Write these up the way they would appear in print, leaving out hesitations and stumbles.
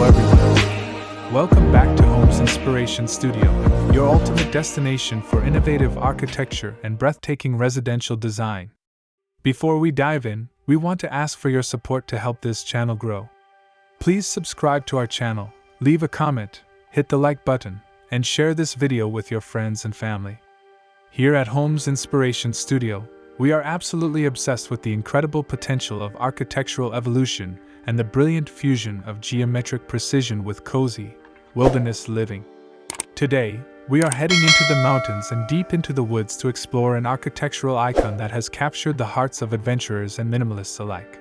everyone. Welcome back to Homes Inspiration Studio, your ultimate destination for innovative architecture and breathtaking residential design. Before we dive in, we want to ask for your support to help this channel grow. Please subscribe to our channel, leave a comment, hit the like button, and share this video with your friends and family. Here at Homes Inspiration Studio, we are absolutely obsessed with the incredible potential of architectural evolution and the brilliant fusion of geometric precision with cozy, wilderness living. Today, we are heading into the mountains and deep into the woods to explore an architectural icon that has captured the hearts of adventurers and minimalists alike.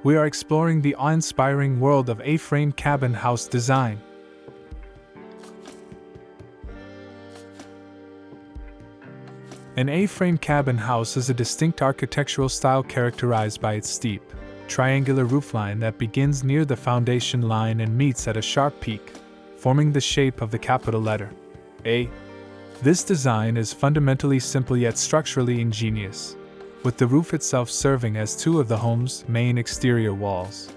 We are exploring the awe-inspiring world of A-frame cabin house design. An A-frame cabin house is a distinct architectural style characterized by its steep, triangular roofline that begins near the foundation line and meets at a sharp peak, forming the shape of the capital letter A. This design is fundamentally simple yet structurally ingenious, with the roof itself serving as two of the home's main exterior walls.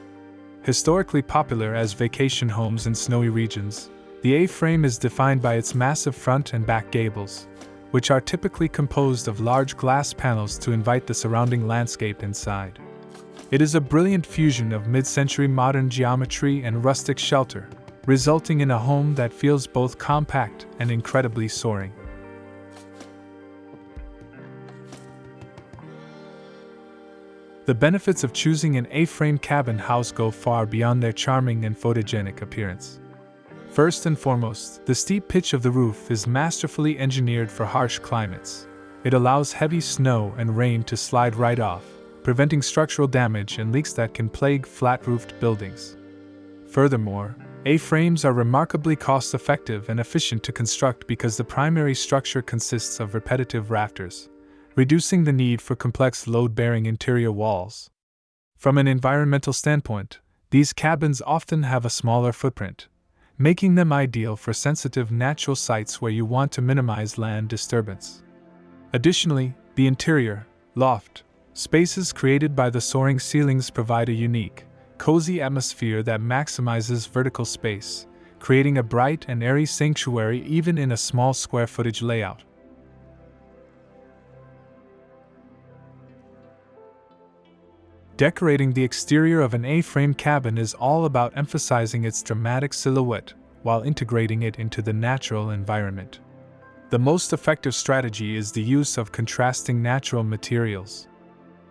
Historically popular as vacation homes in snowy regions, the A-frame is defined by its massive front and back gables, which are typically composed of large glass panels to invite the surrounding landscape inside. It is a brilliant fusion of mid-century modern geometry and rustic shelter, resulting in a home that feels both compact and incredibly soaring. The benefits of choosing an A-frame cabin house go far beyond their charming and photogenic appearance. First and foremost, the steep pitch of the roof is masterfully engineered for harsh climates. It allows heavy snow and rain to slide right off, preventing structural damage and leaks that can plague flat-roofed buildings. Furthermore, A-frames are remarkably cost-effective and efficient to construct because the primary structure consists of repetitive rafters, reducing the need for complex load-bearing interior walls. From an environmental standpoint, these cabins often have a smaller footprint, making them ideal for sensitive natural sites where you want to minimize land disturbance. Additionally, the interior, loft, spaces created by the soaring ceilings provide a unique, cozy atmosphere that maximizes vertical space, creating a bright and airy sanctuary even in a small square footage layout. Decorating the exterior of an A-frame cabin is all about emphasizing its dramatic silhouette while integrating it into the natural environment. The most effective strategy is the use of contrasting natural materials.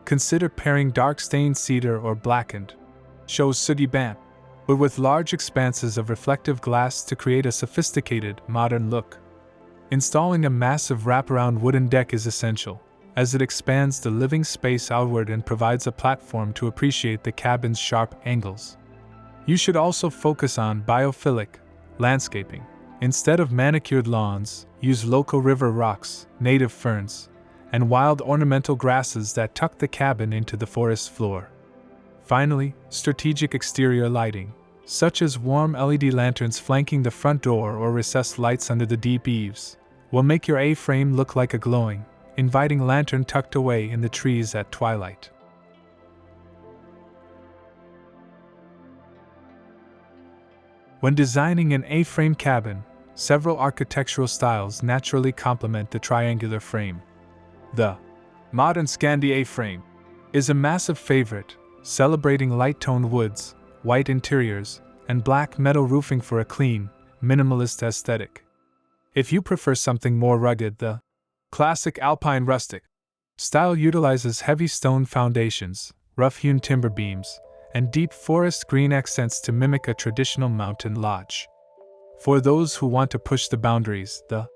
Consider pairing dark stained cedar or blackened, shows sooty bamp, but with large expanses of reflective glass to create a sophisticated, modern look. Installing a massive wraparound wooden deck is essential, as it expands the living space outward and provides a platform to appreciate the cabin's sharp angles. You should also focus on biophilic landscaping. Instead of manicured lawns, use local river rocks, native ferns, and wild ornamental grasses that tuck the cabin into the forest floor. Finally, strategic exterior lighting, such as warm LED lanterns flanking the front door or recessed lights under the deep eaves, will make your A-frame look like a glowing, inviting lantern tucked away in the trees at twilight. When designing an A-frame cabin, several architectural styles naturally complement the triangular frame. The modern Scandi A-frame is a massive favorite, celebrating light-toned woods, white interiors, and black metal roofing for a clean, minimalist aesthetic. If you prefer something more rugged, the classic alpine rustic style utilizes heavy stone foundations, rough-hewn timber beams, and deep forest green accents to mimic a traditional mountain lodge. For those who want to push the boundaries, the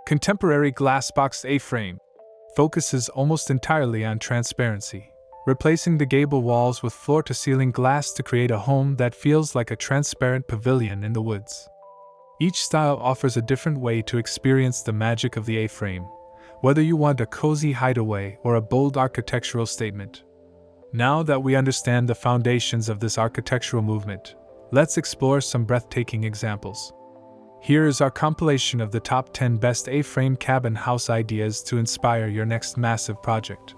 contemporary glass-boxed A-frame focuses almost entirely on transparency, replacing the gable walls with floor-to-ceiling glass to create a home that feels like a transparent pavilion in the woods. Each style offers a different way to experience the magic of the A-frame, whether you want a cozy hideaway or a bold architectural statement. Now that we understand the foundations of this architectural movement, let's explore some breathtaking examples. Here is our compilation of the top 10 best A-frame cabin house ideas to inspire your next massive project.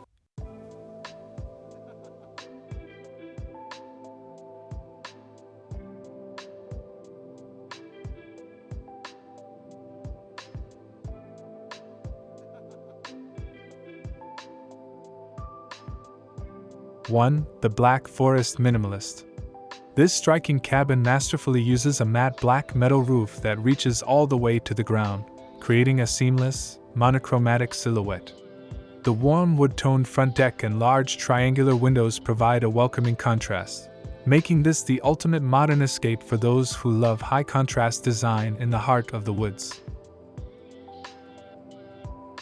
1. The Black Forest Minimalist. This striking cabin masterfully uses a matte black metal roof that reaches all the way to the ground, creating a seamless, monochromatic silhouette. The warm wood-toned front deck and large triangular windows provide a welcoming contrast, making this the ultimate modern escape for those who love high-contrast design in the heart of the woods.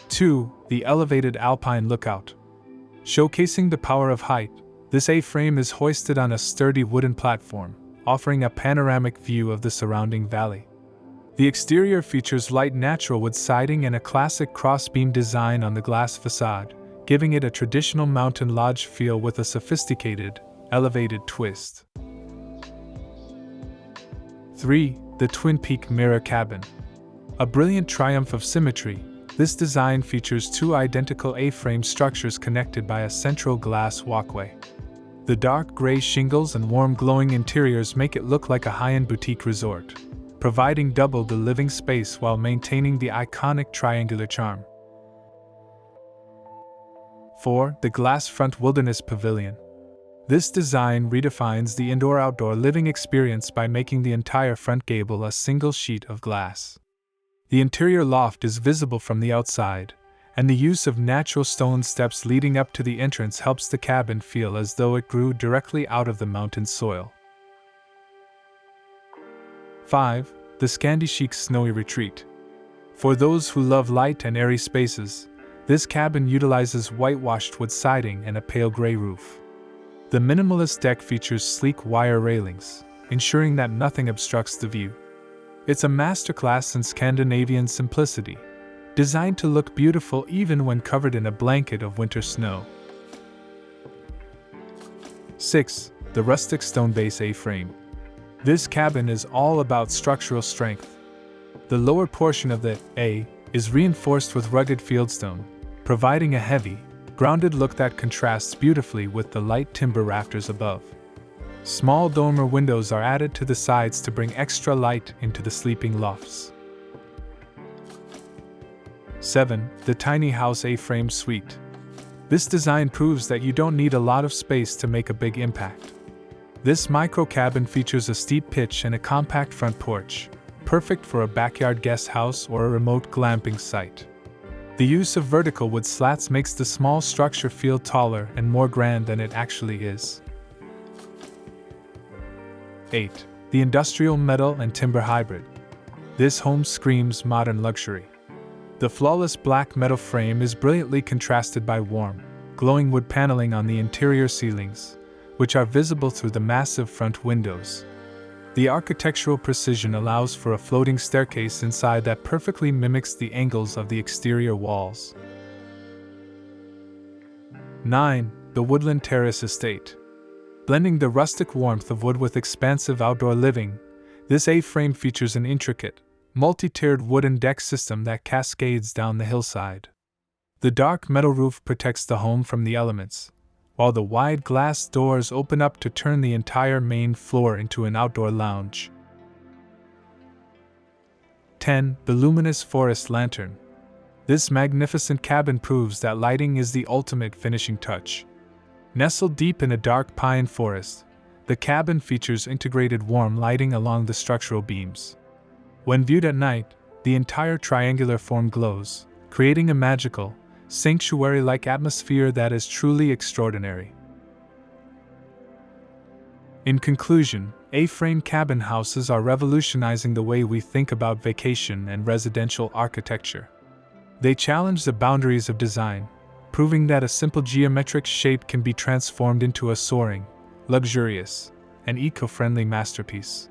2. The Elevated Alpine Lookout. Showcasing the power of height, this A-frame is hoisted on a sturdy wooden platform, offering a panoramic view of the surrounding valley. The exterior features light natural wood siding and a classic cross-beam design on the glass facade, giving it a traditional mountain lodge feel with a sophisticated, elevated twist. 3. The Twin Peak Mirror Cabin. A brilliant triumph of symmetry, this design features two identical A-frame structures connected by a central glass walkway. The dark gray shingles and warm glowing interiors make it look like a high-end boutique resort, providing double the living space while maintaining the iconic triangular charm. 4. The Glass Front Wilderness Pavilion. This design redefines the indoor-outdoor living experience by making the entire front gable a single sheet of glass. The interior loft is visible from the outside, and the use of natural stone steps leading up to the entrance helps the cabin feel as though it grew directly out of the mountain soil. 5. The Scandi Chic Snowy Retreat. For those who love light and airy spaces, this cabin utilizes whitewashed wood siding and a pale gray roof. The minimalist deck features sleek wire railings, ensuring that nothing obstructs the view. It's a masterclass in Scandinavian simplicity, designed to look beautiful even when covered in a blanket of winter snow. 6. The Rustic Stone Base A-frame. This cabin is all about structural strength. The lower portion of the A is reinforced with rugged fieldstone, providing a heavy, grounded look that contrasts beautifully with the light timber rafters above. Small dormer windows are added to the sides to bring extra light into the sleeping lofts. 7. The Tiny House A-frame Suite. This design proves that you don't need a lot of space to make a big impact. This micro cabin features a steep pitch and a compact front porch, perfect for a backyard guest house or a remote glamping site. The use of vertical wood slats makes the small structure feel taller and more grand than it actually is. 8. The Industrial Metal and Timber Hybrid. This home screams modern luxury. The flawless black metal frame is brilliantly contrasted by warm, glowing wood paneling on the interior ceilings, which are visible through the massive front windows. The architectural precision allows for a floating staircase inside that perfectly mimics the angles of the exterior walls. 9. The Woodland Terrace Estate. Blending the rustic warmth of wood with expansive outdoor living, this A-frame features an intricate, multi-tiered wooden deck system that cascades down the hillside. The dark metal roof protects the home from the elements, while the wide glass doors open up to turn the entire main floor into an outdoor lounge. 10. The Luminous Forest Lantern. This magnificent cabin proves that lighting is the ultimate finishing touch. Nestled deep in a dark pine forest, the cabin features integrated warm lighting along the structural beams. When viewed at night, the entire triangular form glows, creating a magical, sanctuary-like atmosphere that is truly extraordinary. In conclusion, A-frame cabin houses are revolutionizing the way we think about vacation and residential architecture. They challenge the boundaries of design, proving that a simple geometric shape can be transformed into a soaring, luxurious, and eco-friendly masterpiece.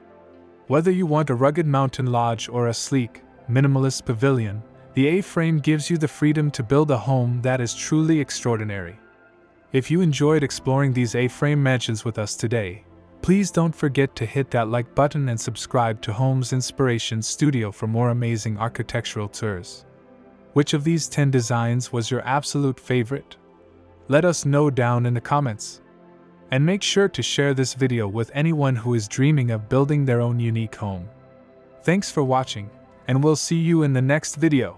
Whether you want a rugged mountain lodge or a sleek, minimalist pavilion, the A-frame gives you the freedom to build a home that is truly extraordinary. If you enjoyed exploring these A-frame mansions with us today, please don't forget to hit that like button and subscribe to Homes Inspiration Studio for more amazing architectural tours. Which of these 10 designs was your absolute favorite? Let us know down in the comments. And make sure to share this video with anyone who is dreaming of building their own unique home. Thanks for watching, and we'll see you in the next video.